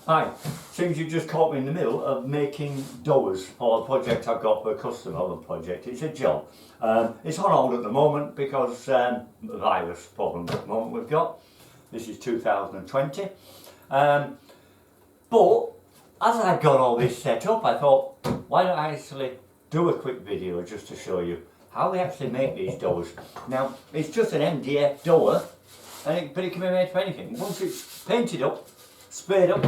Hi, seems you just caught me in the middle of making doors for a project I've got for a customer of a project. It's a job. It's on hold at the moment because the virus problem at the moment we've got. This is 2020. But as I've got all this set up, I thought, why don't I actually do a quick video just to show you how they actually make these doors. Now, it's just an MDF door, but it can be made for anything. Once it's painted up, sprayed up,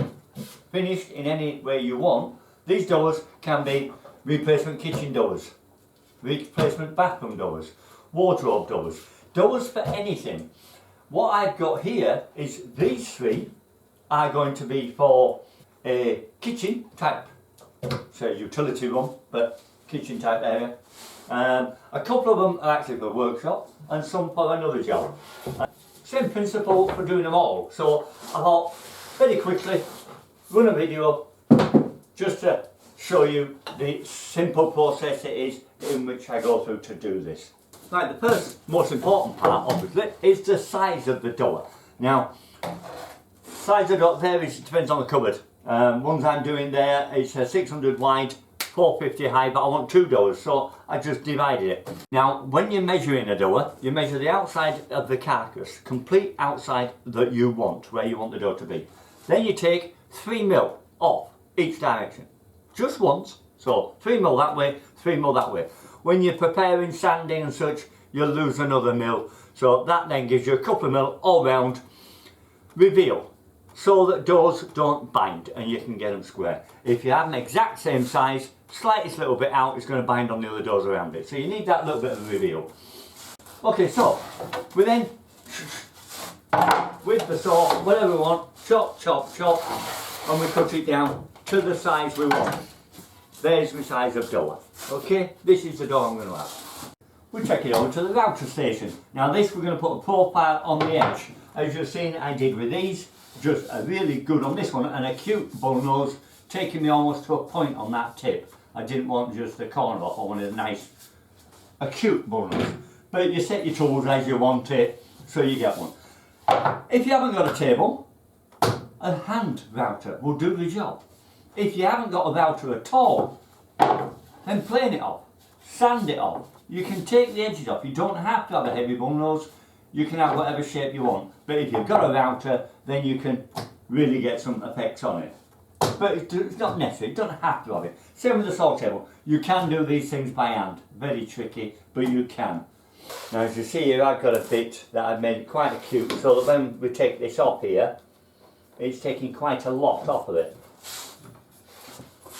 finished in any way you want, these doors can be replacement kitchen doors, replacement bathroom doors, wardrobe doors, doors for anything. What I've got here is these three are going to be for a kitchen type, say utility room, but kitchen type area. A couple of them are actually for workshop and some for another job. Same principle for doing them all. So I thought very quickly run a video just to show you the simple process it is in which I go through to do this. Right, the first most important part obviously is the size of the door. Now, size of the door varies, depends on the cupboard. Ones I'm doing there, it's a 600 wide, 450 high, but I want two doors, so I just divided it. Now, when you're measuring a door, you measure the outside of the carcass, complete outside that you want, where you want the door to be. Then you take 3mm off each direction, just once. So 3mm that way, 3mm that way. When you're preparing sanding and such, you'll lose another mil. So that then gives you a couple of mil all round. Reveal, so that doors don't bind and you can get them square. If you have an exact same size, slightest little bit out, it's going to bind on the other doors around it. So you need that little bit of a reveal. Okay, so we then, with the saw, whatever we want, chop, chop, chop, and we cut it down to the size we want. There's the size of door. Okay, this is the door I'm going to have. We take it over to the router station. Now this we're going to put a profile on the edge. As you've seen, I did with these, just a really good on this one, an acute bull nose, taking me almost to a point on that tip. I didn't want just the corner off, I wanted a nice acute bull nose. But you set your tools as you want it, so you get one. If you haven't got a table, a hand router will do the job. If you haven't got a router at all, then plane it off, sand it off. You can take the edges off. You don't have to have a heavy bull nose. You can have whatever shape you want. But if you've got a router, then you can really get some effects on it. But it's not necessary. You don't have to have it. Same with the saw table. You can do these things by hand. Very tricky, but you can. Now as you see here, I've got a bit that I've made quite acute, so that when we take this off here, it's taking quite a lot off of it.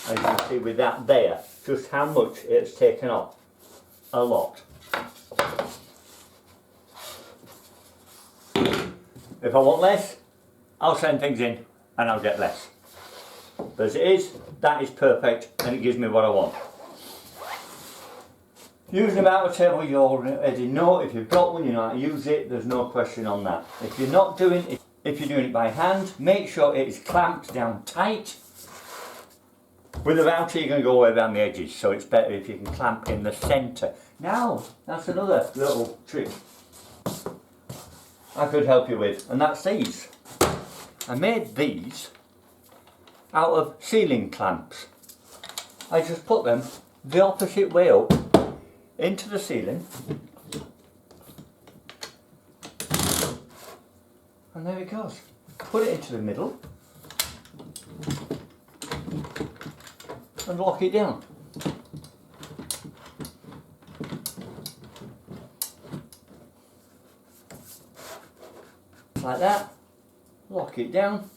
As you can see with that there, just how much it's taken off. A lot. If I want less, I'll send things in and I'll get less. But as it is, that is perfect and it gives me what I want. Using a router table, you already know. If you've got one, you know how to use it. There's no question on that. If you're not doing it, if you're doing it by hand, make sure it is clamped down tight. With a router, you're going to go away around the edges, so it's better if you can clamp in the centre. Now, that's another little trick I could help you with, and that's these. I made these out of ceiling clamps. I just put them the opposite way up into the ceiling, and there it goes. Put it into the middle and lock it down. Like that, lock it down.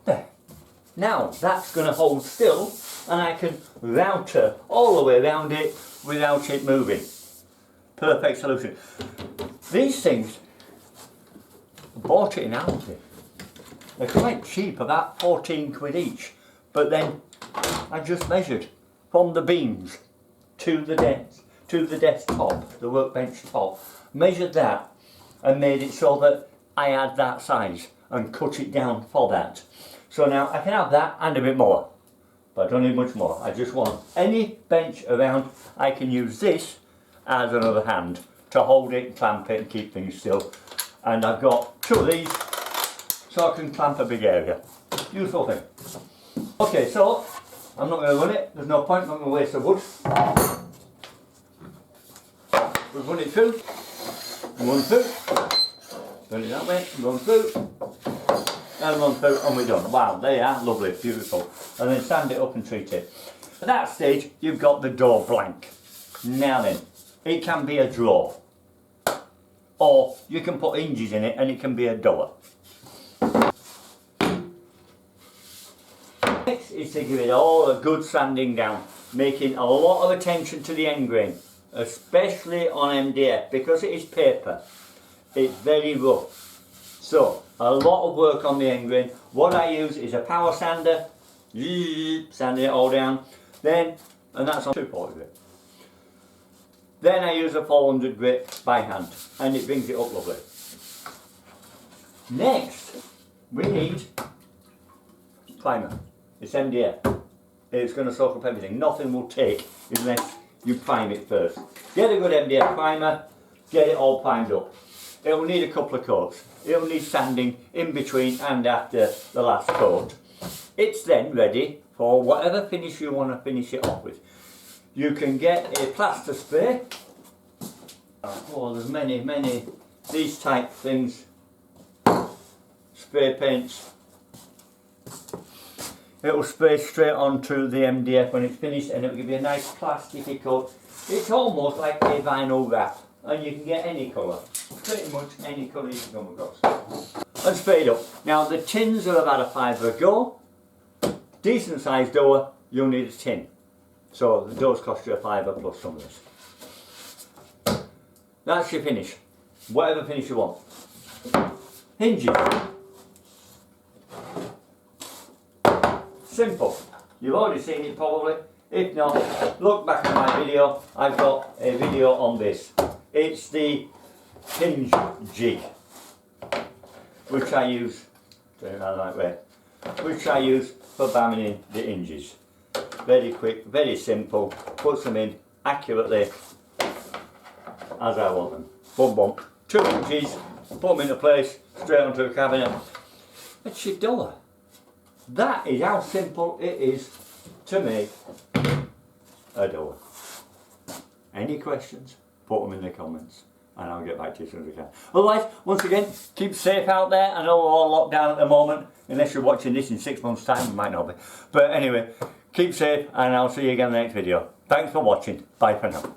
There. Now that's going to hold still and I can router all the way around it without it moving. Perfect solution. These things, I bought it in Aldi. They're quite cheap, about 14 quid each. But then I just measured from the beams to the desktop, the workbench top, measured that and made it so that I had that size and cut it down for that. So now I can have that and a bit more, but I don't need much more. I just want any bench around. I can use this as another hand to hold it, clamp it and keep things still. And I've got 2 of these so I can clamp a big area. Useful thing. Okay, so I'm not going to run it, there's no point, I'm not going to waste the wood. We've run it through, run through, turn it that way, run through, and run through, and we're done. Wow, they are lovely, beautiful. And then sand it up and treat it. At that stage, you've got the door blank. Now then, it can be a drawer, or you can put hinges in it and it can be a door. Next is to give it all a good sanding down, making a lot of attention to the end grain, especially on MDF, because it is paper. It's very rough. So, a lot of work on the end grain. What I use is a power sander, sanding it all down, then, and that's on 240 grit. Then I use a 400 grit by hand, and it brings it up lovely. Next, we need primer. It's MDF. It's going to soak up everything. Nothing will take unless you prime it first. Get a good MDF primer, get it all primed up. It will need a couple of coats. It will need sanding in between and after the last coat. It's then ready for whatever finish you want to finish it off with. You can get a plaster spray. Oh, there's many these type things. Spray paints. It will spray straight onto the MDF when it's finished, and it will give you a nice plasticky coat. It's almost like a vinyl wrap, and you can get any colour. Pretty much any colour you can come across. And spray it up. Now the tins are about a £5 a go. Decent sized door, you'll need a tin. So the doors cost you a £5 plus some of this. That's your finish. Whatever finish you want. Hinges. Simple. You've already seen it probably. If not, look back at my video. I've got a video on this. It's the hinge jig, which I use, turn it that right way, which I use for bamming in the hinges. Very quick, very simple, puts them in accurately as I want them. Boom boom. 2 hinges, put them into place, straight onto the cabinet. It's your door. That is how simple it is to make a door. Any questions? Put them in the comments and I'll get back to you as soon as I can. Otherwise, once again, keep safe out there. I know we're all locked down at the moment. Unless you're watching this in 6 months' time, you might not be. But anyway, keep safe and I'll see you again in the next video. Thanks for watching. Bye for now.